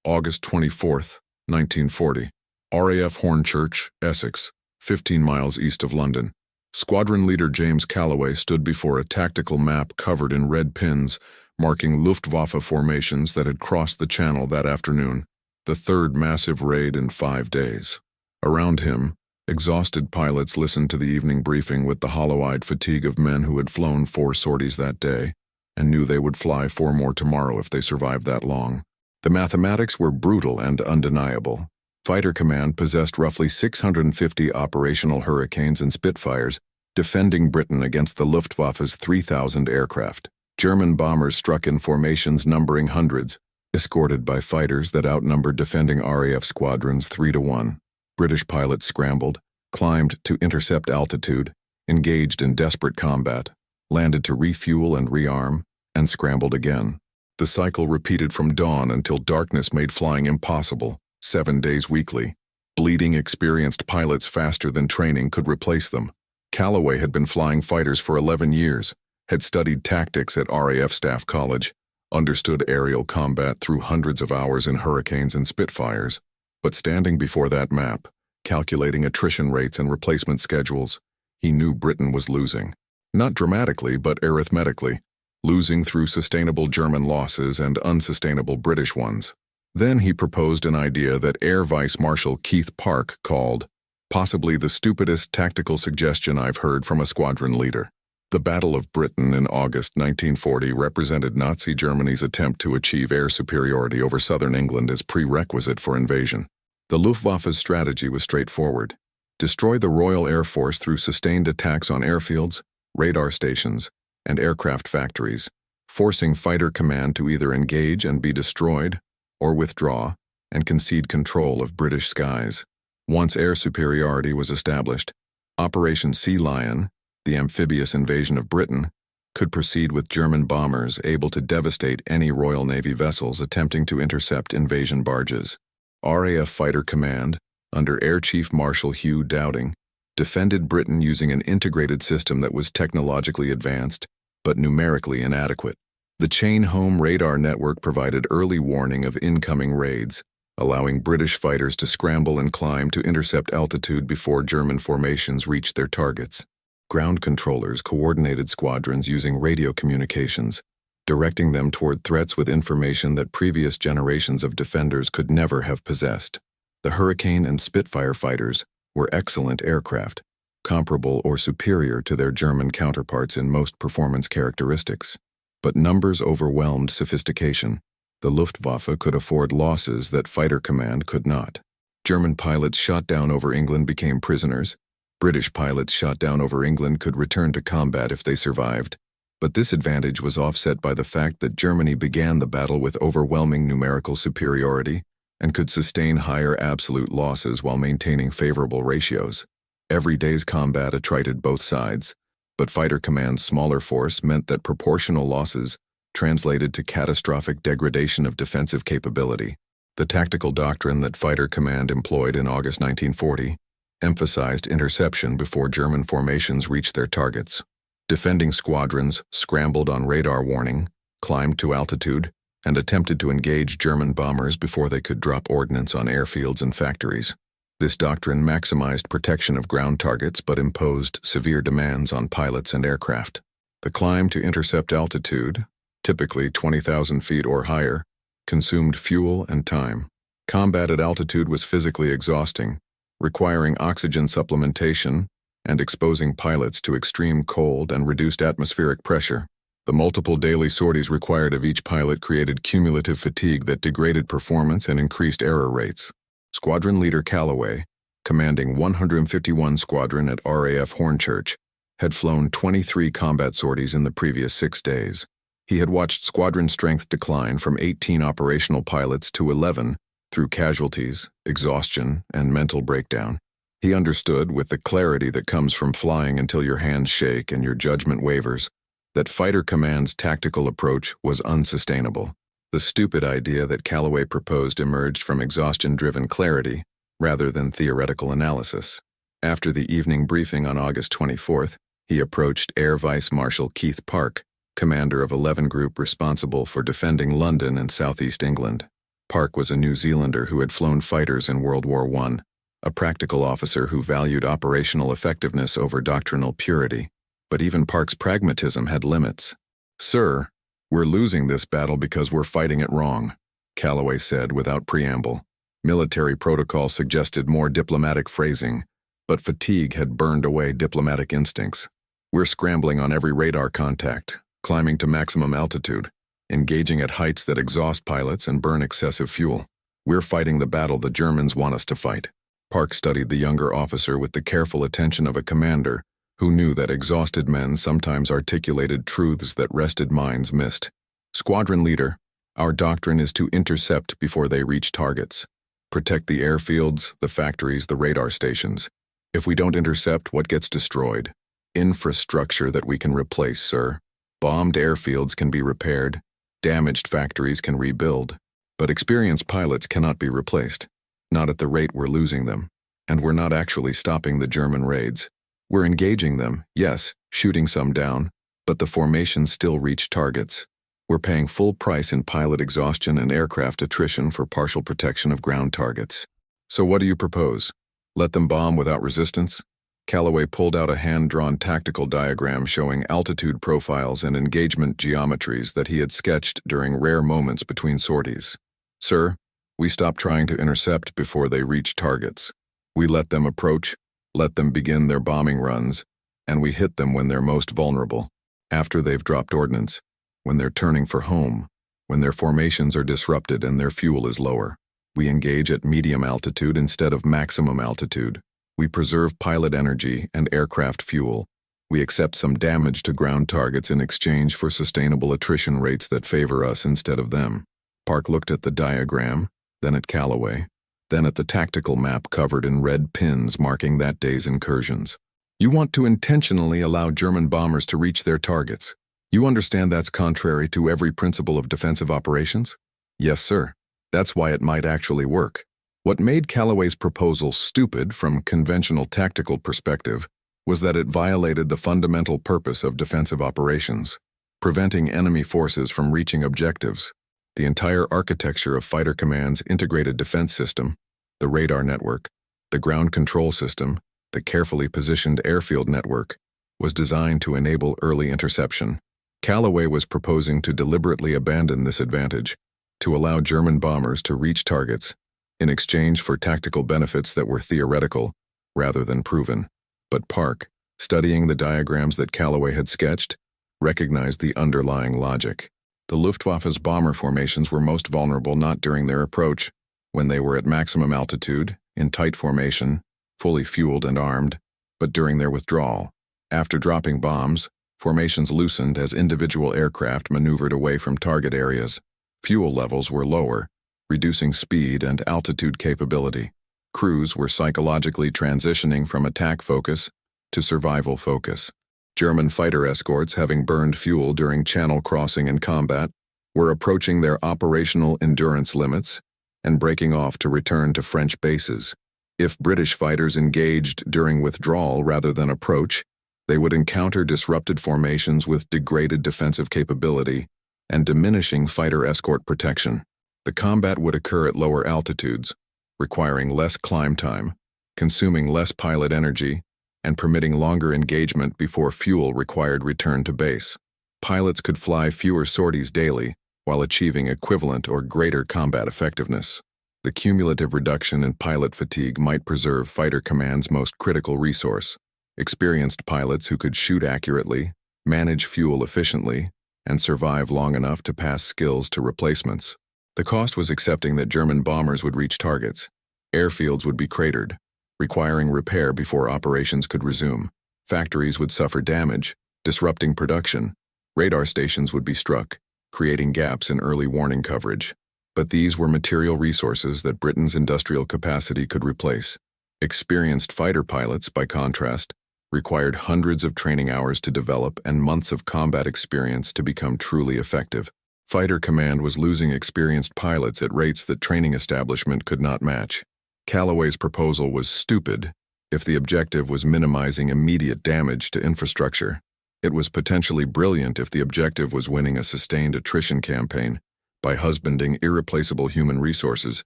August 24th, 1940. RAF Hornchurch, Essex, 15 miles east of London. Squadron leader James Calloway stood before a tactical map covered in red pins, marking Luftwaffe formations that had crossed the Channel that afternoon, the third massive raid in 5 days. Around him, exhausted pilots listened to the evening briefing with the hollow-eyed fatigue of men who had flown 4 sorties that day and knew they would fly 4 more tomorrow if they survived that long. The mathematics were brutal and undeniable. Fighter Command possessed roughly 650 operational Hurricanes and Spitfires, defending Britain against the Luftwaffe's 3,000 aircraft. German bombers struck in formations numbering hundreds, escorted by fighters that outnumbered defending RAF squadrons 3-1. British pilots scrambled, climbed to intercept altitude, engaged in desperate combat, landed to refuel and rearm, and scrambled again. The cycle repeated from dawn until darkness made flying impossible, 7 days weekly. Bleeding experienced pilots faster than training could replace them. Calloway had been flying fighters for 11 years, had studied tactics at RAF Staff College, understood aerial combat through hundreds of hours in Hurricanes and Spitfires. But standing before that map, calculating attrition rates and replacement schedules, he knew Britain was losing. Not dramatically, but arithmetically, losing through sustainable German losses and unsustainable British ones. Then he proposed an idea that Air Vice Marshal Keith Park called, possibly the stupidest tactical suggestion I've heard from a squadron leader. The Battle of Britain in August 1940 represented Nazi Germany's attempt to achieve air superiority over southern England as prerequisite for invasion. The Luftwaffe's strategy was straightforward: destroy the Royal Air Force through sustained attacks on airfields, radar stations, and aircraft factories, forcing Fighter Command to either engage and be destroyed, or withdraw and concede control of British skies. Once air superiority was established, Operation Sea Lion, the amphibious invasion of Britain, could proceed with German bombers able to devastate any Royal Navy vessels attempting to intercept invasion barges. RAF Fighter Command, under Air Chief Marshal Hugh Dowding, defended Britain using an integrated system that was technologically advanced but numerically inadequate. The chain-home radar network provided early warning of incoming raids, allowing British fighters to scramble and climb to intercept altitude before German formations reached their targets. Ground controllers coordinated squadrons using radio communications, directing them toward threats with information that previous generations of defenders could never have possessed. The Hurricane and Spitfire fighters were excellent aircraft, comparable or superior to their German counterparts in most performance characteristics. But numbers overwhelmed sophistication. The Luftwaffe could afford losses that Fighter Command could not. German pilots shot down over England became prisoners. British pilots shot down over England could return to combat if they survived. But this advantage was offset by the fact that Germany began the battle with overwhelming numerical superiority and could sustain higher absolute losses while maintaining favorable ratios. Every day's combat attrited both sides, but Fighter Command's smaller force meant that proportional losses translated to catastrophic degradation of defensive capability. The tactical doctrine that Fighter Command employed in August 1940 emphasized interception before German formations reached their targets. Defending squadrons scrambled on radar warning, climbed to altitude, and attempted to engage German bombers before they could drop ordnance on airfields and factories. This doctrine maximized protection of ground targets but imposed severe demands on pilots and aircraft. The climb to intercept altitude, typically 20,000 feet or higher, consumed fuel and time. Combat at altitude was physically exhausting, requiring oxygen supplementation and exposing pilots to extreme cold and reduced atmospheric pressure. The multiple daily sorties required of each pilot created cumulative fatigue that degraded performance and increased error rates. Squadron leader Calloway, commanding 151 Squadron at RAF Hornchurch, had flown 23 combat sorties in the previous 6 days. He had watched squadron strength decline from 18 operational pilots to 11 through casualties, exhaustion, and mental breakdown. He understood, with the clarity that comes from flying until your hands shake and your judgment wavers, that Fighter Command's tactical approach was unsustainable. The stupid idea that Calloway proposed emerged from exhaustion-driven clarity rather than theoretical analysis. After the evening briefing on August 24th, he approached Air Vice Marshal Keith Park, commander of 11 Group responsible for defending London and southeast England. Park was a New Zealander who had flown fighters in World War I, a practical officer who valued operational effectiveness over doctrinal purity. But even Park's pragmatism had limits. "Sir, we're losing this battle because we're fighting it wrong," Calloway said without preamble. Military protocol suggested more diplomatic phrasing, but fatigue had burned away diplomatic instincts. "We're scrambling on every radar contact, climbing to maximum altitude, engaging at heights that exhaust pilots and burn excessive fuel. We're fighting the battle the Germans want us to fight." Park studied the younger officer with the careful attention of a commander who knew that exhausted men sometimes articulated truths that rested minds missed. "Squadron leader, our doctrine is to intercept before they reach targets. Protect the airfields, the factories, the radar stations. If we don't intercept, what gets destroyed? Infrastructure that we can replace, sir. Bombed airfields can be repaired. Damaged factories can rebuild. But experienced pilots cannot be replaced. Not at the rate we're losing them. And we're not actually stopping the German raids. We're engaging them, yes, shooting some down, but the formations still reach targets. We're paying full price in pilot exhaustion and aircraft attrition for partial protection of ground targets. So what do you propose? Let them bomb without resistance?" Calloway pulled out a hand-drawn tactical diagram showing altitude profiles and engagement geometries that he had sketched during rare moments between sorties. "Sir, we stop trying to intercept before they reach targets. We let them approach, let them begin their bombing runs, and we hit them when they're most vulnerable, after they've dropped ordnance, when they're turning for home, when their formations are disrupted and their fuel is lower. We engage at medium altitude instead of maximum altitude. We preserve pilot energy and aircraft fuel. We accept some damage to ground targets in exchange for sustainable attrition rates that favor us instead of them." Park looked at the diagram, then at Calloway, then at the tactical map covered in red pins marking that day's incursions. "You want to intentionally allow German bombers to reach their targets. You understand that's contrary to every principle of defensive operations?" "Yes, sir. That's why it might actually work." What made Calloway's proposal stupid from conventional tactical perspective was that it violated the fundamental purpose of defensive operations, preventing enemy forces from reaching objectives. The entire architecture of Fighter Command's integrated defense system, the radar network, the ground control system, the carefully positioned airfield network, was designed to enable early interception. Calloway was proposing to deliberately abandon this advantage, to allow German bombers to reach targets in exchange for tactical benefits that were theoretical rather than proven. But Park, studying the diagrams that Calloway had sketched, recognized the underlying logic. The Luftwaffe's bomber formations were most vulnerable not during their approach, when they were at maximum altitude, in tight formation, fully fueled and armed, but during their withdrawal. After dropping bombs, formations loosened as individual aircraft maneuvered away from target areas. Fuel levels were lower, reducing speed and altitude capability. Crews were psychologically transitioning from attack focus to survival focus. German fighter escorts, having burned fuel during channel crossing and combat, were approaching their operational endurance limits and breaking off to return to French bases. If British fighters engaged during withdrawal rather than approach, they would encounter disrupted formations with degraded defensive capability and diminishing fighter escort protection. The combat would occur at lower altitudes, requiring less climb time, consuming less pilot energy, and permitting longer engagement before fuel required return to base. Pilots could fly fewer sorties daily while achieving equivalent or greater combat effectiveness. The cumulative reduction in pilot fatigue might preserve Fighter Command's most critical resource: experienced pilots who could shoot accurately, manage fuel efficiently, and survive long enough to pass skills to replacements. The cost was accepting that German bombers would reach targets. Airfields would be cratered, requiring repair before operations could resume. Factories would suffer damage, disrupting production. Radar stations would be struck, creating gaps in early warning coverage. But these were material resources that Britain's industrial capacity could replace. Experienced fighter pilots, by contrast, required hundreds of training hours to develop and months of combat experience to become truly effective. Fighter Command was losing experienced pilots at rates that training establishment could not match. Calloway's proposal was stupid if the objective was minimizing immediate damage to infrastructure. It was potentially brilliant if the objective was winning a sustained attrition campaign, by husbanding irreplaceable human resources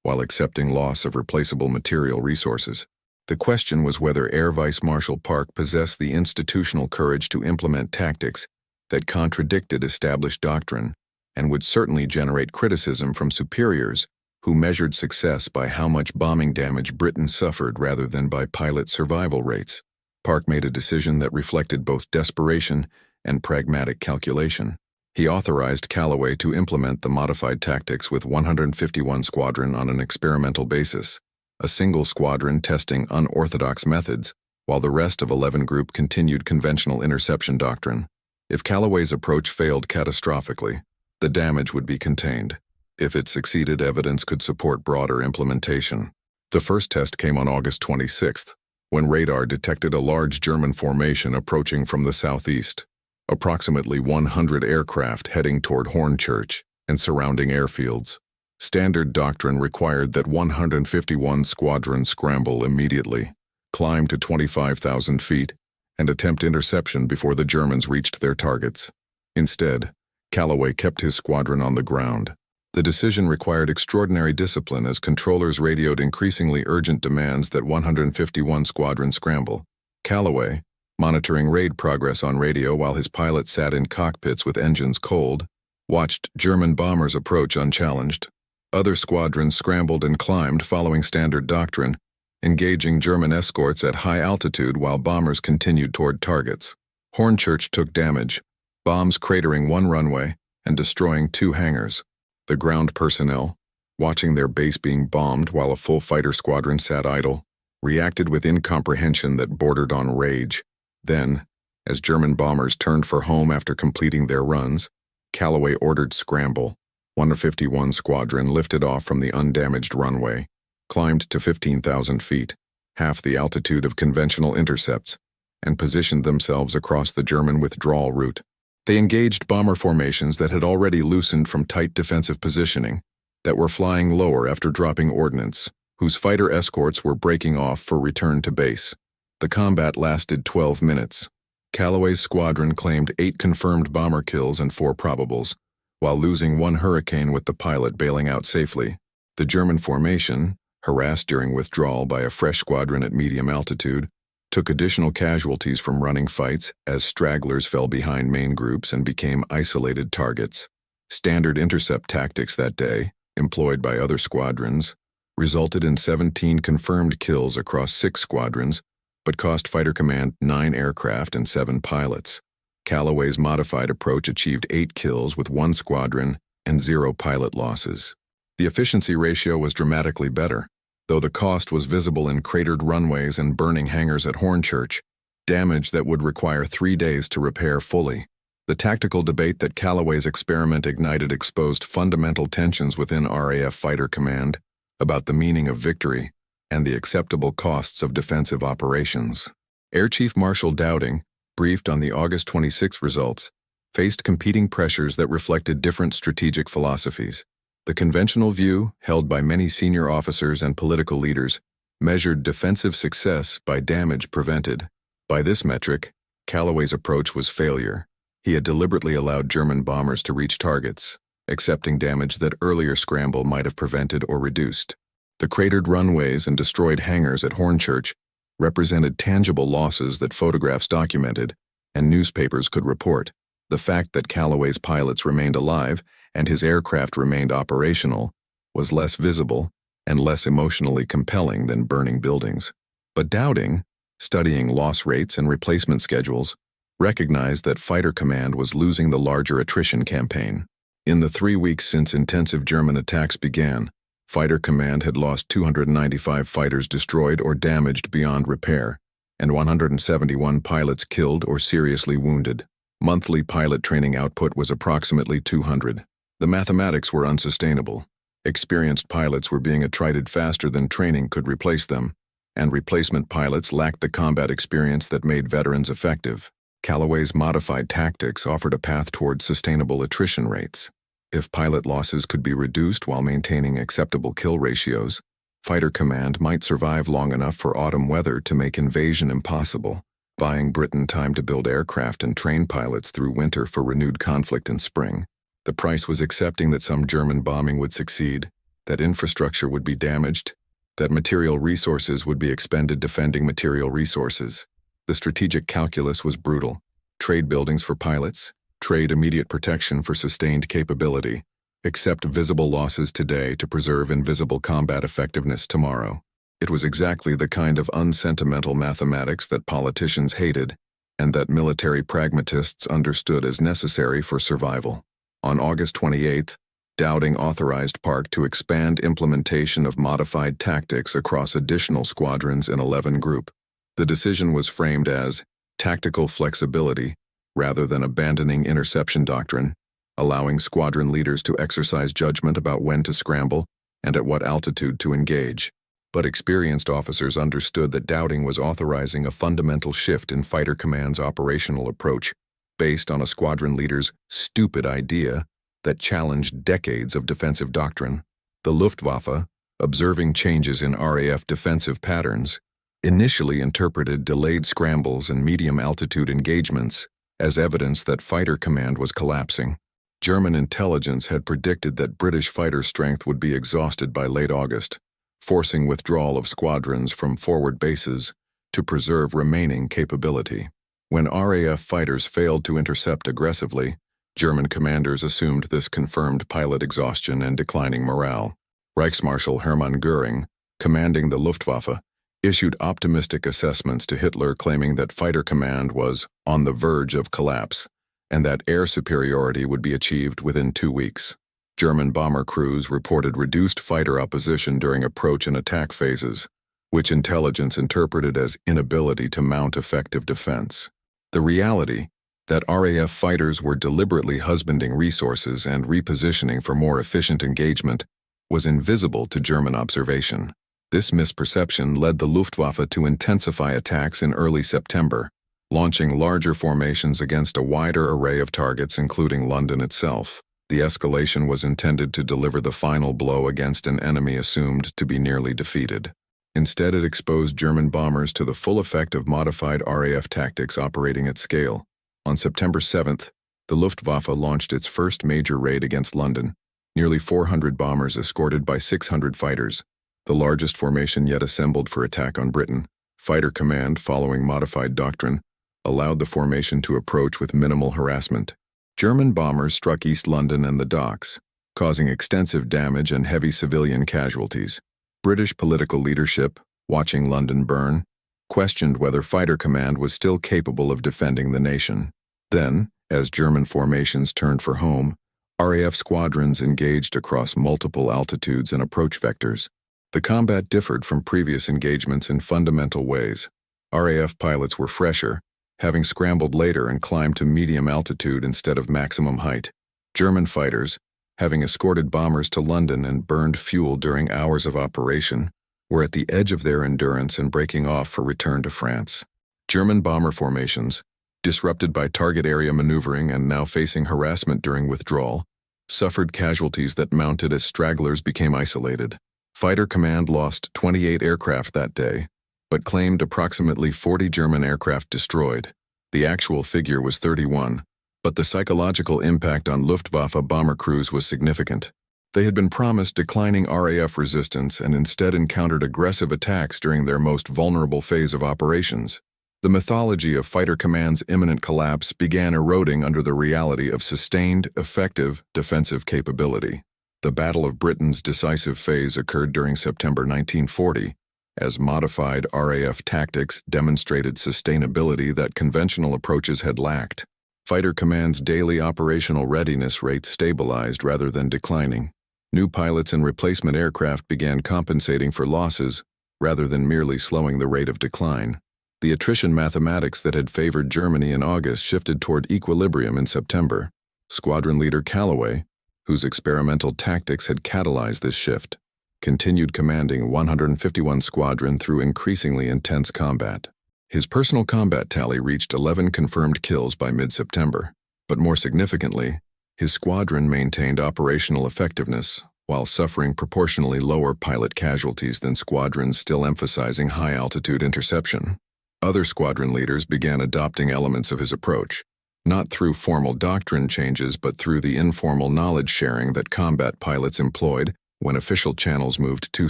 while accepting loss of replaceable material resources. The question was whether Air Vice Marshal Park possessed the institutional courage to implement tactics that contradicted established doctrine and would certainly generate criticism from superiors who measured success by how much bombing damage Britain suffered rather than by pilot survival rates. Park made a decision that reflected both desperation and pragmatic calculation. He authorized Callaway to implement the modified tactics with 151 Squadron on an experimental basis, a single squadron testing unorthodox methods, while the rest of 11 Group continued conventional interception doctrine. If Callaway's approach failed catastrophically, the damage would be contained. If it succeeded, evidence could support broader implementation. The first test came on August 26th, when radar detected a large German formation approaching from the southeast. Approximately 100 aircraft heading toward Hornchurch and surrounding airfields. Standard doctrine required that 151 Squadron scramble immediately, climb to 25,000 feet, and attempt interception before the Germans reached their targets. Instead, Callaway kept his squadron on the ground. The decision required extraordinary discipline as controllers radioed increasingly urgent demands that 151 Squadron scramble. Callaway, monitoring raid progress on radio while his pilots sat in cockpits with engines cold, watched German bombers approach unchallenged. Other squadrons scrambled and climbed following standard doctrine, engaging German escorts at high altitude while bombers continued toward targets. Hornchurch took damage, bombs cratering one runway and destroying 2 hangars. The ground personnel, watching their base being bombed while a full fighter squadron sat idle, reacted with incomprehension that bordered on rage. Then, as German bombers turned for home after completing their runs, Callaway ordered scramble. 151 Squadron lifted off from the undamaged runway, climbed to 15,000 feet, half the altitude of conventional intercepts, and positioned themselves across the German withdrawal route. They engaged bomber formations that had already loosened from tight defensive positioning, that were flying lower after dropping ordnance, whose fighter escorts were breaking off for return to base. The combat lasted 12 minutes. Callaway's squadron claimed 8 confirmed bomber kills and 4 probables, while losing 1 Hurricane with the pilot bailing out safely. The German formation, harassed during withdrawal by a fresh squadron at medium altitude, took additional casualties from running fights as stragglers fell behind main groups and became isolated targets. Standard intercept tactics that day, employed by other squadrons, resulted in 17 confirmed kills across 6 squadrons, but cost Fighter Command 9 aircraft and 7 pilots. Callaway's modified approach achieved 8 kills with 1 squadron and 0 pilot losses. The efficiency ratio was dramatically better, though the cost was visible in cratered runways and burning hangars at Hornchurch, damage that would require 3 days to repair fully. The tactical debate that Callaway's experiment ignited exposed fundamental tensions within RAF Fighter Command about the meaning of victory and the acceptable costs of defensive operations. Air Chief Marshal Dowding, briefed on the August 26 results, faced competing pressures that reflected different strategic philosophies. The conventional view, held by many senior officers and political leaders, measured defensive success by damage prevented. By this metric, Callaway's approach was failure. He had deliberately allowed German bombers to reach targets, accepting damage that earlier scramble might have prevented or reduced. The cratered runways and destroyed hangars at Hornchurch represented tangible losses that photographs documented and newspapers could report. The fact that Callaway's pilots remained alive and his aircraft remained operational was less visible and less emotionally compelling than burning buildings. But Dowding, studying loss rates and replacement schedules, recognized that Fighter Command was losing the larger attrition campaign. In the 3 weeks since intensive German attacks began, Fighter Command had lost 295 fighters destroyed or damaged beyond repair, and 171 pilots killed or seriously wounded. Monthly pilot training output was approximately 200. The mathematics were unsustainable. Experienced pilots were being attrited faster than training could replace them, and replacement pilots lacked the combat experience that made veterans effective. Callaway's modified tactics offered a path toward sustainable attrition rates. If pilot losses could be reduced while maintaining acceptable kill ratios, Fighter Command might survive long enough for autumn weather to make invasion impossible, buying Britain time to build aircraft and train pilots through winter for renewed conflict in spring. The price was accepting that some German bombing would succeed, that infrastructure would be damaged, that material resources would be expended defending material resources. The strategic calculus was brutal. Trade buildings for pilots, trade immediate protection for sustained capability, accept visible losses today to preserve invisible combat effectiveness tomorrow. It was exactly the kind of unsentimental mathematics that politicians hated and that military pragmatists understood as necessary for survival. On August 28, Dowding authorized Park to expand implementation of modified tactics across additional squadrons in 11 Group. The decision was framed as tactical flexibility rather than abandoning interception doctrine, allowing squadron leaders to exercise judgment about when to scramble and at what altitude to engage. But experienced officers understood that Dowding was authorizing a fundamental shift in Fighter Command's operational approach, based on a squadron leader's stupid idea that challenged decades of defensive doctrine. The Luftwaffe, observing changes in RAF defensive patterns, initially interpreted delayed scrambles and medium-altitude engagements as evidence that Fighter Command was collapsing. German intelligence had predicted that British fighter strength would be exhausted by late August, forcing withdrawal of squadrons from forward bases to preserve remaining capability. When RAF fighters failed to intercept aggressively, German commanders assumed this confirmed pilot exhaustion and declining morale. Reichsmarschall Hermann Göring, commanding the Luftwaffe, issued optimistic assessments to Hitler claiming that Fighter Command was on the verge of collapse and that air superiority would be achieved within 2 weeks. German bomber crews reported reduced fighter opposition during approach and attack phases, which intelligence interpreted as inability to mount effective defense. The reality that RAF fighters were deliberately husbanding resources and repositioning for more efficient engagement was invisible to German observation. This misperception led the Luftwaffe to intensify attacks in early September, launching larger formations against a wider array of targets including London itself. The escalation was intended to deliver the final blow against an enemy assumed to be nearly defeated. Instead, it exposed German bombers to the full effect of modified RAF tactics operating at scale. On September 7th, the Luftwaffe launched its first major raid against London, nearly 400 bombers escorted by 600 fighters, the largest formation yet assembled for attack on Britain. Fighter Command, following modified doctrine, allowed the formation to approach with minimal harassment. German bombers struck East London and the docks, causing extensive damage and heavy civilian casualties. British political leadership, watching London burn, questioned whether Fighter Command was still capable of defending the nation. Then, as German formations turned for home, RAF squadrons engaged across multiple altitudes and approach vectors. The combat differed from previous engagements in fundamental ways. RAF pilots were fresher, having scrambled later and climbed to medium altitude instead of maximum height. German fighters, having escorted bombers to London and burned fuel during hours of operation, were at the edge of their endurance and breaking off for return to France. German bomber formations, disrupted by target area maneuvering and now facing harassment during withdrawal, suffered casualties that mounted as stragglers became isolated. Fighter Command lost 28 aircraft that day, but claimed approximately 40 German aircraft destroyed. The actual figure was 31, but the psychological impact on Luftwaffe bomber crews was significant. They had been promised declining RAF resistance and instead encountered aggressive attacks during their most vulnerable phase of operations. The mythology of Fighter Command's imminent collapse began eroding under the reality of sustained, effective defensive capability. The Battle of Britain's decisive phase occurred during September 1940, as modified RAF tactics demonstrated sustainability that conventional approaches had lacked. Fighter Command's daily operational readiness rate stabilized rather than declining. New pilots and replacement aircraft began compensating for losses rather than merely slowing the rate of decline. The attrition mathematics that had favored Germany in August shifted toward equilibrium in September. Squadron leader Calloway, whose experimental tactics had catalyzed this shift, continued commanding 151 Squadron through increasingly intense combat. His personal combat tally reached 11 confirmed kills by mid-September, but more significantly, his squadron maintained operational effectiveness while suffering proportionally lower pilot casualties than squadrons still emphasizing high-altitude interception. Other squadron leaders began adopting elements of his approach. not through formal doctrine changes but through the informal knowledge sharing that combat pilots employed when official channels moved too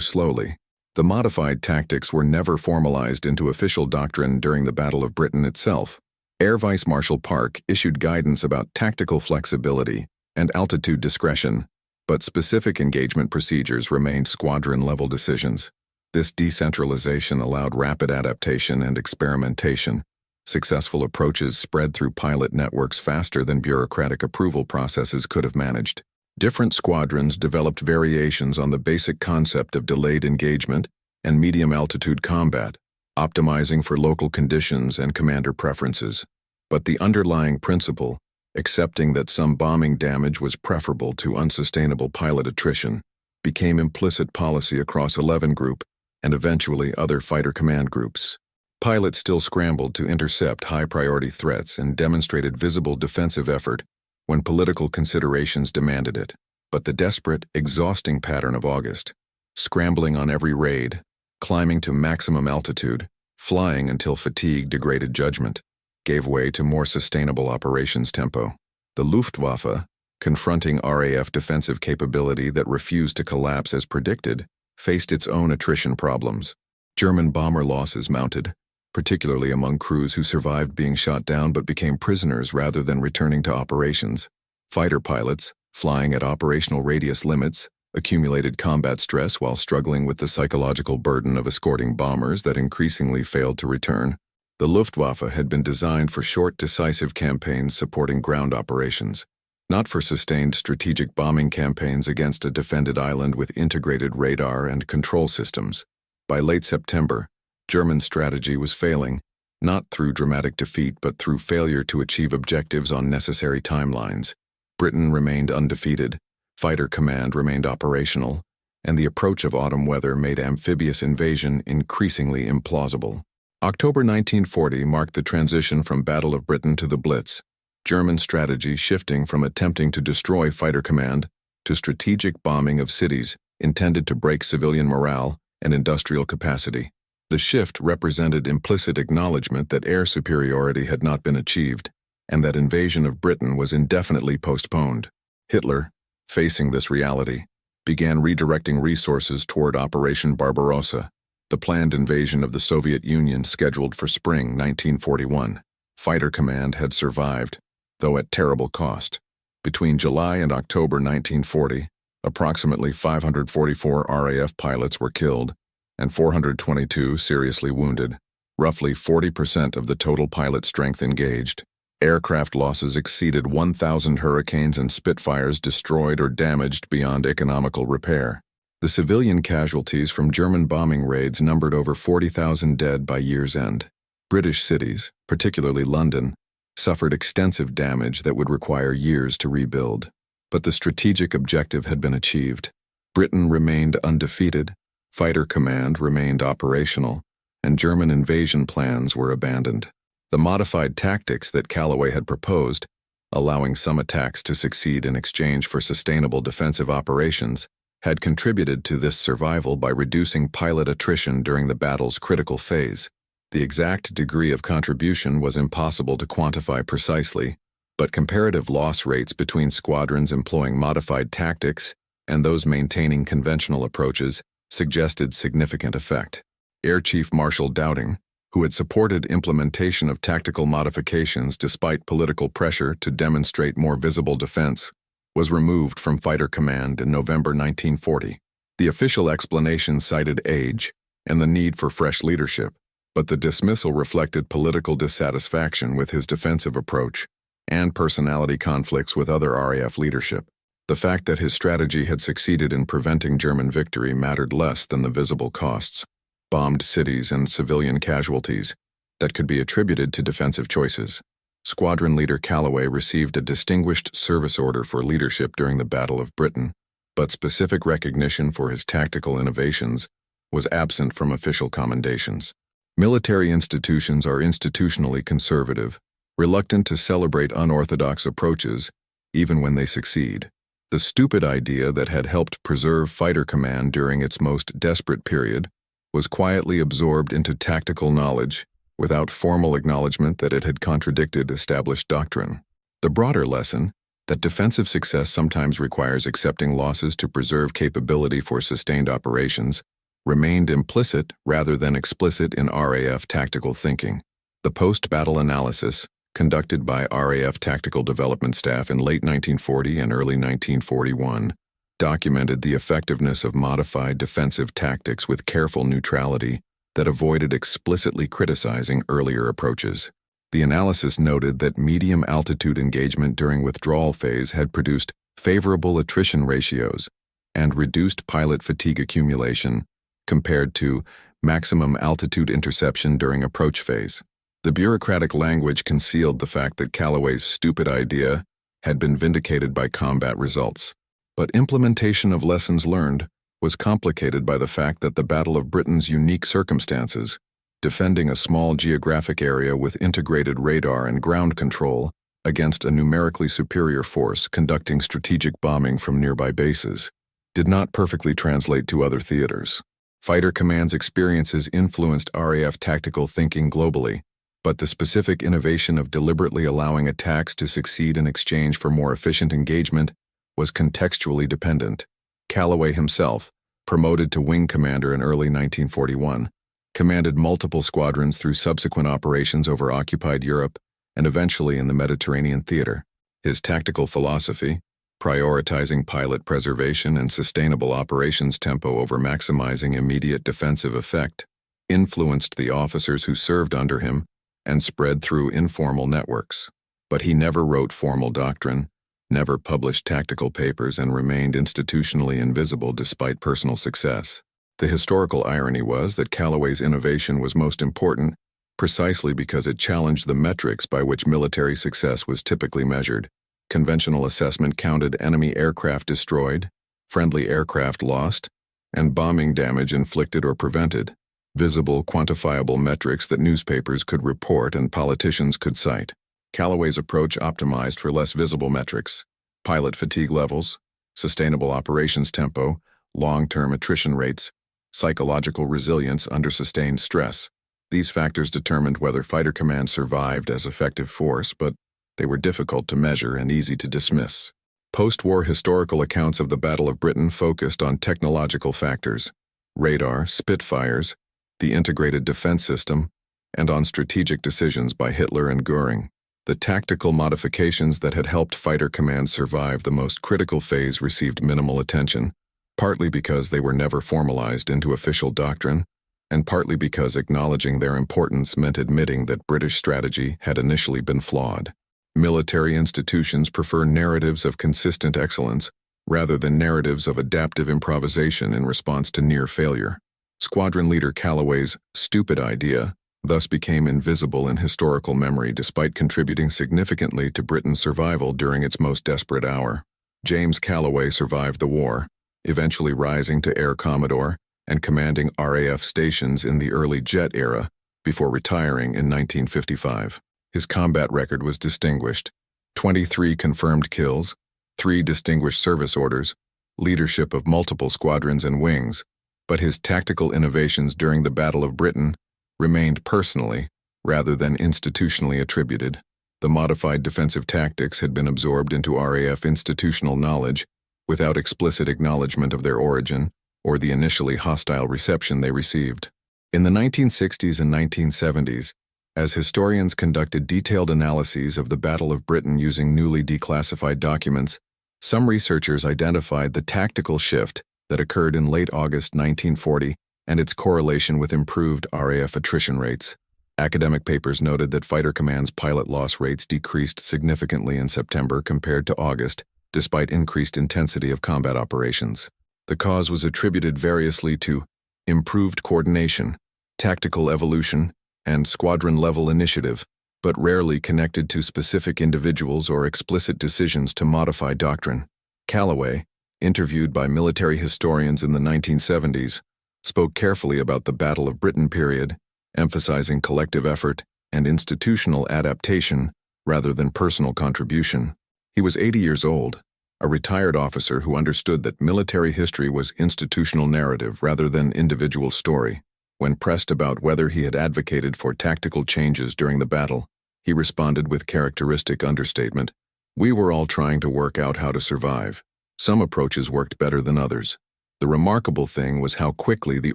slowly. The modified tactics were never formalized into official doctrine during the Battle of Britain itself. Air Vice Marshal Park issued guidance about tactical flexibility and altitude discretion, but specific engagement procedures remained squadron-level decisions. This decentralization allowed rapid adaptation and experimentation. Successful approaches spread through pilot networks faster than bureaucratic approval processes could have managed. Different squadrons developed variations on the basic concept of delayed engagement and medium-altitude combat, optimizing for local conditions and commander preferences. But the underlying principle, accepting that some bombing damage was preferable to unsustainable pilot attrition, became implicit policy across 11 Group and eventually other fighter command groups. Pilots still scrambled to intercept high-priority threats and demonstrated visible defensive effort when political considerations demanded it. But the desperate, exhausting pattern of August, scrambling on every raid, climbing to maximum altitude, flying until fatigue degraded judgment, gave way to more sustainable operations tempo. The Luftwaffe, confronting RAF defensive capability that refused to collapse as predicted, faced its own attrition problems. German bomber losses mounted, particularly among crews who survived being shot down but became prisoners rather than returning to operations. Fighter pilots, flying at operational radius limits, accumulated combat stress while struggling with the psychological burden of escorting bombers that increasingly failed to return. The Luftwaffe had been designed for short, decisive campaigns supporting ground operations, not for sustained strategic bombing campaigns against a defended island with integrated radar and control systems. By late September, German strategy was failing, not through dramatic defeat but through failure to achieve objectives on necessary timelines. Britain remained undefeated, fighter command remained operational, and the approach of autumn weather made amphibious invasion increasingly implausible. October 1940 marked the transition from Battle of Britain to the Blitz, German strategy shifting from attempting to destroy fighter command to strategic bombing of cities intended to break civilian morale and industrial capacity. The shift represented implicit acknowledgement that air superiority had not been achieved, and that invasion of Britain was indefinitely postponed. Hitler, facing this reality, began redirecting resources toward Operation Barbarossa, the planned invasion of the Soviet Union scheduled for spring 1941. Fighter command had survived, though at terrible cost. Between July and October 1940, approximately 544 RAF pilots were killed, and 422 seriously wounded, roughly 40% of the total pilot strength engaged. Aircraft losses exceeded 1,000 Hurricanes and Spitfires destroyed or damaged beyond economical repair. The civilian casualties from German bombing raids numbered over 40,000 dead by year's end. British cities, particularly London, suffered extensive damage that would require years to rebuild. But the strategic objective had been achieved. Britain remained undefeated, fighter command remained operational, and German invasion plans were abandoned. The modified tactics that Callaway had proposed, allowing some attacks to succeed in exchange for sustainable defensive operations, had contributed to this survival by reducing pilot attrition during the battle's critical phase. The exact degree of contribution was impossible to quantify precisely, but comparative loss rates between squadrons employing modified tactics and those maintaining conventional approaches suggested significant effect. Air Chief Marshal Dowding, who had supported implementation of tactical modifications despite political pressure to demonstrate more visible defense, was removed from fighter command in November 1940. The official explanation cited age and the need for fresh leadership, but the dismissal reflected political dissatisfaction with his defensive approach and personality conflicts with other RAF leadership. The fact that his strategy had succeeded in preventing German victory mattered less than the visible costs, bombed cities and civilian casualties, that could be attributed to defensive choices. Squadron leader Callaway received a Distinguished Service Order for leadership during the Battle of Britain, but specific recognition for his tactical innovations was absent from official commendations. Military institutions are institutionally conservative, reluctant to celebrate unorthodox approaches, even when they succeed. The stupid idea that had helped preserve fighter command during its most desperate period was quietly absorbed into tactical knowledge without formal acknowledgement that it had contradicted established doctrine. The broader lesson, that defensive success sometimes requires accepting losses to preserve capability for sustained operations, remained implicit rather than explicit in RAF tactical thinking. The post-battle analysis, conducted by RAF Tactical Development Staff in late 1940 and early 1941, documented the effectiveness of modified defensive tactics with careful neutrality that avoided explicitly criticizing earlier approaches. The analysis noted that medium-altitude engagement during withdrawal phase had produced favorable attrition ratios and reduced pilot fatigue accumulation compared to maximum altitude interception during approach phase. The bureaucratic language concealed the fact that Callaway's stupid idea had been vindicated by combat results. But implementation of lessons learned was complicated by the fact that the Battle of Britain's unique circumstances, defending a small geographic area with integrated radar and ground control against a numerically superior force conducting strategic bombing from nearby bases, did not perfectly translate to other theaters. Fighter Command's experiences influenced RAF tactical thinking globally, but the specific innovation of deliberately allowing attacks to succeed in exchange for more efficient engagement was contextually dependent. Callaway himself, promoted to wing commander in early 1941, commanded multiple squadrons through subsequent operations over occupied Europe and eventually in the Mediterranean theater. His tactical philosophy, prioritizing pilot preservation and sustainable operations tempo over maximizing immediate defensive effect, influenced the officers who served under him and spread through informal networks. But he never wrote formal doctrine, never published tactical papers, and remained institutionally invisible despite personal success. The historical irony was that Callaway's innovation was most important precisely because it challenged the metrics by which military success was typically measured. Conventional assessment counted enemy aircraft destroyed, friendly aircraft lost, and bombing damage inflicted or prevented, visible, quantifiable metrics that newspapers could report and politicians could cite. Callaway's approach optimized for less visible metrics: pilot fatigue levels, sustainable operations tempo, long-term attrition rates, psychological resilience under sustained stress. These factors determined whether Fighter Command survived as effective force, but they were difficult to measure and easy to dismiss. Post-war historical accounts of the Battle of Britain focused on technological factors: radar, Spitfires, the integrated defense system, and on strategic decisions by Hitler and Goering. The tactical modifications that had helped Fighter Command survive the most critical phase received minimal attention, partly because they were never formalized into official doctrine, and partly because acknowledging their importance meant admitting that British strategy had initially been flawed. Military institutions prefer narratives of consistent excellence rather than narratives of adaptive improvisation in response to near failure. Squadron leader Callaway's stupid idea thus became invisible in historical memory despite contributing significantly to Britain's survival during its most desperate hour. James Callaway survived the war, eventually rising to Air Commodore and commanding RAF stations in the early jet era before retiring in 1955. His combat record was distinguished: 23 confirmed kills, 3 distinguished service orders, leadership of multiple squadrons and wings, but his tactical innovations during the Battle of Britain remained personally, rather than institutionally attributed. The modified defensive tactics had been absorbed into RAF institutional knowledge without explicit acknowledgement of their origin or the initially hostile reception they received. In the 1960s and 1970s, as historians conducted detailed analyses of the Battle of Britain using newly declassified documents, some researchers identified the tactical shift that occurred in late August 1940 and its correlation with improved RAF attrition rates. Academic papers noted that Fighter Command's pilot loss rates decreased significantly in September compared to August, despite increased intensity of combat operations. The cause was attributed variously to improved coordination, tactical evolution, and squadron-level initiative, but rarely connected to specific individuals or explicit decisions to modify doctrine. Callaway, interviewed by military historians in the 1970s, spoke carefully about the Battle of Britain period, emphasizing collective effort and institutional adaptation rather than personal contribution. He was 80 years old, a retired officer who understood that military history was institutional narrative rather than individual story. When pressed about whether he had advocated for tactical changes during the battle, he responded with characteristic understatement, We were all trying to work out how to survive. Some approaches worked better than others. The remarkable thing was how quickly the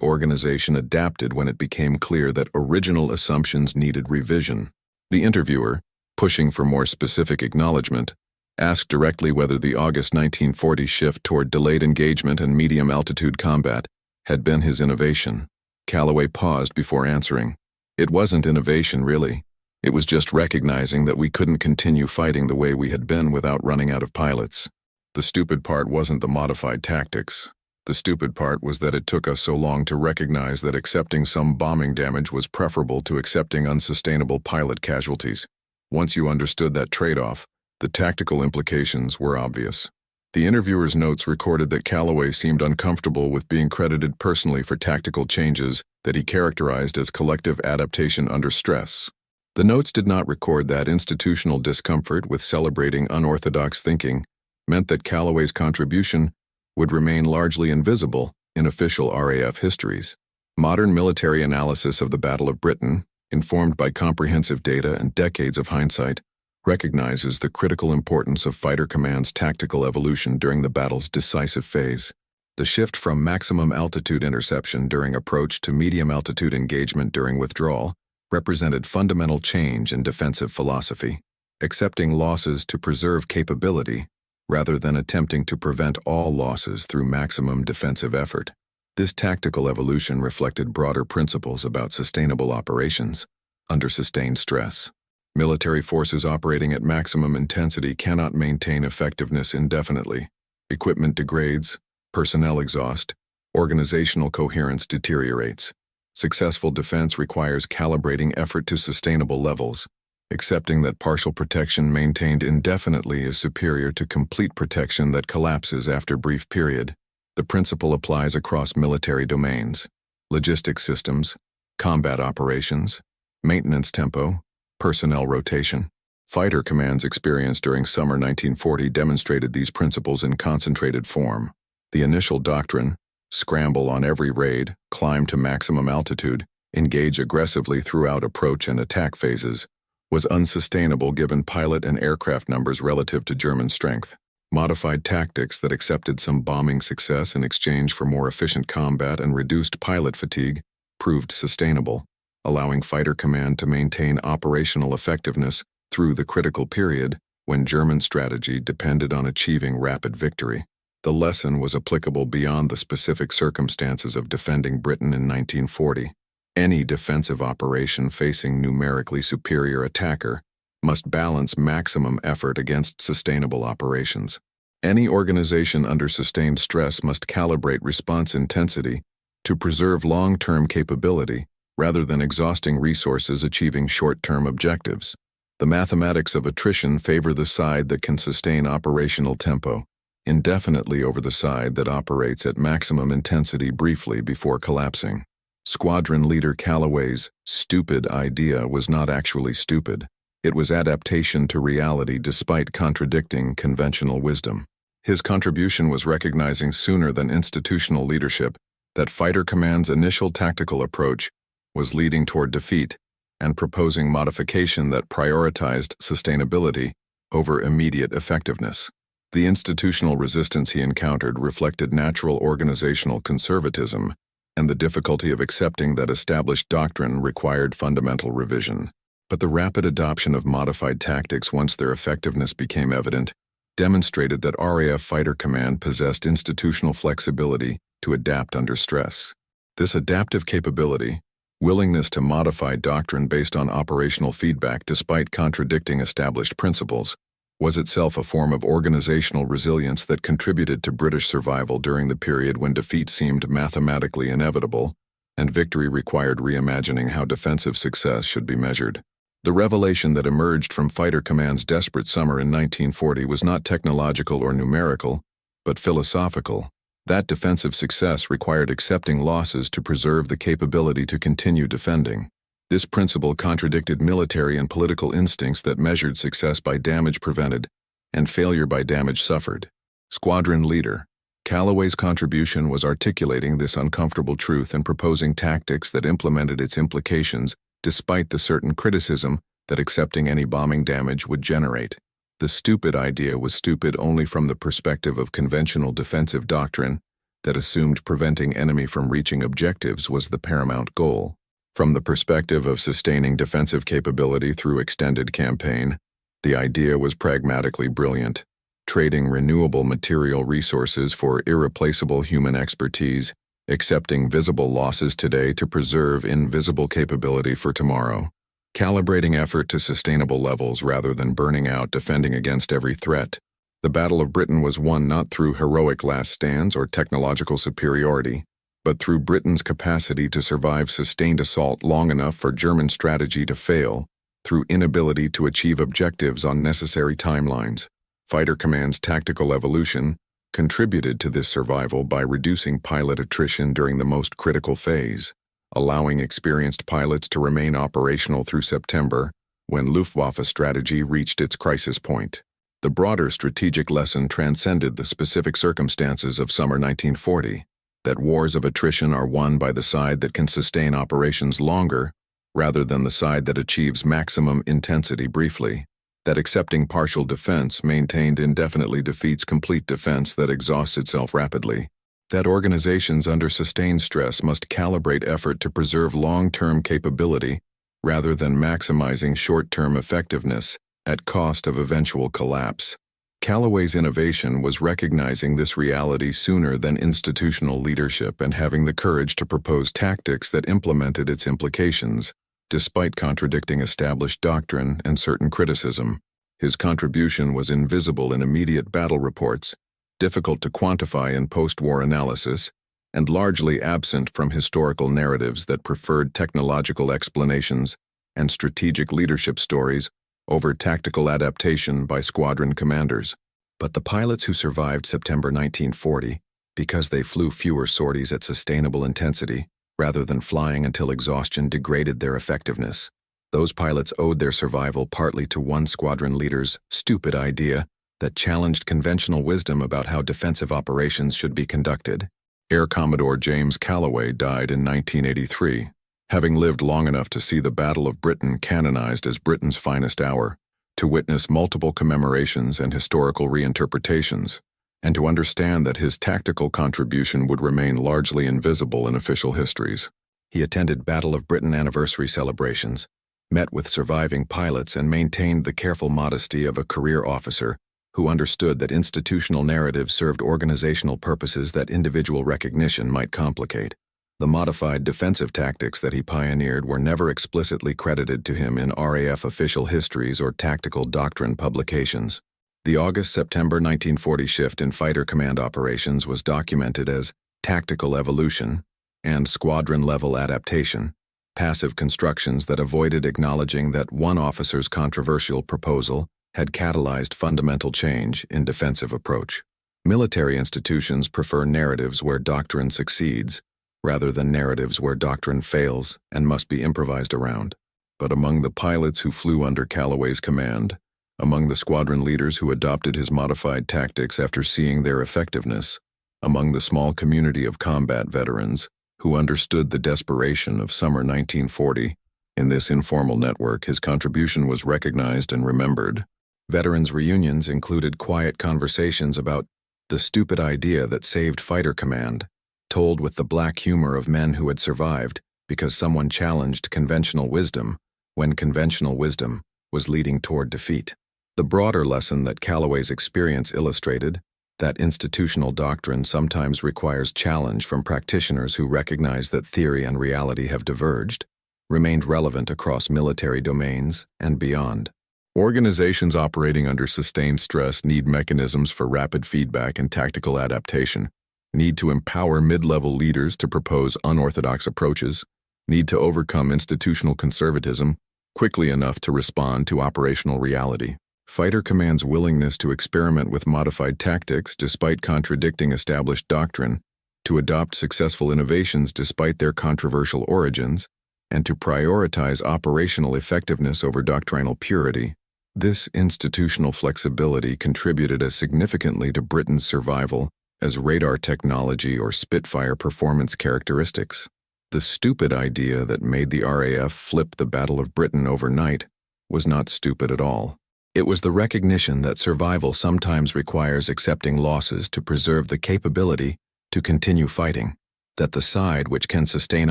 organization adapted when it became clear that original assumptions needed revision. The interviewer, pushing for more specific acknowledgement, asked directly whether the August 1940 shift toward delayed engagement and medium-altitude combat had been his innovation. Callaway paused before answering. It wasn't innovation, really. It was just recognizing that we couldn't continue fighting the way we had been without running out of pilots. The stupid part wasn't the modified tactics. The stupid part was that it took us so long to recognize that accepting some bombing damage was preferable to accepting unsustainable pilot casualties. Once you understood that trade-off, the tactical implications were obvious. The interviewer's notes recorded that Callaway seemed uncomfortable with being credited personally for tactical changes that he characterized as collective adaptation under stress. The notes did not record that institutional discomfort with celebrating unorthodox thinking meant that Callaway's contribution would remain largely invisible in official RAF histories. Modern military analysis of the Battle of Britain, informed by comprehensive data and decades of hindsight, recognizes the critical importance of Fighter Command's tactical evolution during the battle's decisive phase. The shift from maximum altitude interception during approach to medium altitude engagement during withdrawal represented fundamental change in defensive philosophy, accepting losses to preserve capability rather than attempting to prevent all losses through maximum defensive effort. This tactical evolution reflected broader principles about sustainable operations under sustained stress. Military forces operating at maximum intensity cannot maintain effectiveness indefinitely. Equipment degrades, personnel exhaust, organizational coherence deteriorates. Successful defense requires calibrating effort to sustainable levels. Accepting that partial protection maintained indefinitely is superior to complete protection that collapses after brief period. The principle applies across military domains: logistics systems, combat operations, maintenance tempo, personnel rotation. Fighter Command's experience during summer 1940 demonstrated these principles in concentrated form. The initial doctrine, scramble on every raid, climb to maximum altitude, engage aggressively throughout approach and attack phases, was unsustainable given pilot and aircraft numbers relative to German strength. Modified tactics that accepted some bombing success in exchange for more efficient combat and reduced pilot fatigue proved sustainable, allowing Fighter Command to maintain operational effectiveness through the critical period when German strategy depended on achieving rapid victory. The lesson was applicable beyond the specific circumstances of defending Britain in 1940. Any defensive operation facing numerically superior attacker must balance maximum effort against sustainable operations. Any organization under sustained stress must calibrate response intensity to preserve long-term capability rather than exhausting resources achieving short-term objectives. The mathematics of attrition favor the side that can sustain operational tempo indefinitely over the side that operates at maximum intensity briefly before collapsing. Squadron leader Callaway's stupid idea was not actually stupid. It was adaptation to reality despite contradicting conventional wisdom. His contribution was recognizing sooner than institutional leadership that Fighter Command's initial tactical approach was leading toward defeat and proposing modification that prioritized sustainability over immediate effectiveness. The institutional resistance he encountered reflected natural organizational conservatism and the difficulty of accepting that established doctrine required fundamental revision. But the rapid adoption of modified tactics once their effectiveness became evident demonstrated that RAF Fighter Command possessed institutional flexibility to adapt under stress. This adaptive capability, willingness to modify doctrine based on operational feedback despite contradicting established principles, was itself a form of organizational resilience that contributed to British survival during the period when defeat seemed mathematically inevitable and victory required reimagining how defensive success should be measured. The revelation that emerged from Fighter Command's desperate summer in 1940 was not technological or numerical, but philosophical. That defensive success required accepting losses to preserve the capability to continue defending. This principle contradicted military and political instincts that measured success by damage prevented and failure by damage suffered. Squadron leader Callaway's contribution was articulating this uncomfortable truth and proposing tactics that implemented its implications despite the certain criticism that accepting any bombing damage would generate. The stupid idea was stupid only from the perspective of conventional defensive doctrine that assumed preventing enemy from reaching objectives was the paramount goal. From the perspective of sustaining defensive capability through extended campaign, the idea was pragmatically brilliant, trading renewable material resources for irreplaceable human expertise, accepting visible losses today to preserve invisible capability for tomorrow, calibrating effort to sustainable levels rather than burning out defending against every threat. The Battle of Britain was won not through heroic last stands or technological superiority, but through Britain's capacity to survive sustained assault long enough for German strategy to fail, through inability to achieve objectives on necessary timelines. Fighter Command's tactical evolution contributed to this survival by reducing pilot attrition during the most critical phase, allowing experienced pilots to remain operational through September, when Luftwaffe strategy reached its crisis point. The broader strategic lesson transcended the specific circumstances of summer 1940, that wars of attrition are won by the side that can sustain operations longer, rather than the side that achieves maximum intensity briefly, that accepting partial defense maintained indefinitely defeats complete defense that exhausts itself rapidly, that organizations under sustained stress must calibrate effort to preserve long-term capability rather than maximizing short-term effectiveness at cost of eventual collapse. Callaway's innovation was recognizing this reality sooner than institutional leadership and having the courage to propose tactics that implemented its implications, despite contradicting established doctrine and certain criticism. His contribution was invisible in immediate battle reports, difficult to quantify in post-war analysis, and largely absent from historical narratives that preferred technological explanations and strategic leadership stories over tactical adaptation by squadron commanders. But the pilots who survived September 1940, because they flew fewer sorties at sustainable intensity, rather than flying until exhaustion degraded their effectiveness, those pilots owed their survival partly to one squadron leader's stupid idea that challenged conventional wisdom about how defensive operations should be conducted. Air Commodore James Callaway died in 1983, having lived long enough to see the Battle of Britain canonized as Britain's finest hour, to witness multiple commemorations and historical reinterpretations, and to understand that his tactical contribution would remain largely invisible in official histories. He attended Battle of Britain anniversary celebrations, met with surviving pilots, and maintained the careful modesty of a career officer who understood that institutional narratives served organizational purposes that individual recognition might complicate. The modified defensive tactics that he pioneered were never explicitly credited to him in RAF official histories or tactical doctrine publications. The August-September 1940 shift in fighter command operations was documented as tactical evolution and squadron-level adaptation, passive constructions that avoided acknowledging that one officer's controversial proposal had catalyzed fundamental change in defensive approach. Military institutions prefer narratives where doctrine succeeds, rather than narratives where doctrine fails and must be improvised around. But among the pilots who flew under Callaway's command, among the squadron leaders who adopted his modified tactics after seeing their effectiveness, among the small community of combat veterans who understood the desperation of summer 1940, in this informal network his contribution was recognized and remembered. Veterans' reunions included quiet conversations about the stupid idea that saved fighter command, told with the black humor of men who had survived because someone challenged conventional wisdom when conventional wisdom was leading toward defeat. The broader lesson that Callaway's experience illustrated, that institutional doctrine sometimes requires challenge from practitioners who recognize that theory and reality have diverged, remained relevant across military domains and beyond. Organizations operating under sustained stress need mechanisms for rapid feedback and tactical adaptation, need to empower mid-level leaders to propose unorthodox approaches, need to overcome institutional conservatism quickly enough to respond to operational reality. Fighter Command's willingness to experiment with modified tactics despite contradicting established doctrine, to adopt successful innovations despite their controversial origins, and to prioritize operational effectiveness over doctrinal purity. This institutional flexibility contributed as significantly to Britain's survival as radar technology or Spitfire performance characteristics. The stupid idea that made the RAF flip the Battle of Britain overnight was not stupid at all. It was the recognition that survival sometimes requires accepting losses to preserve the capability to continue fighting, that the side which can sustain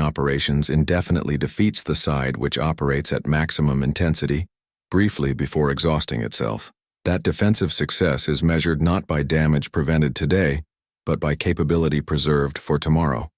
operations indefinitely defeats the side which operates at maximum intensity, briefly before exhausting itself. That defensive success is measured not by damage prevented today, but by capability preserved for tomorrow.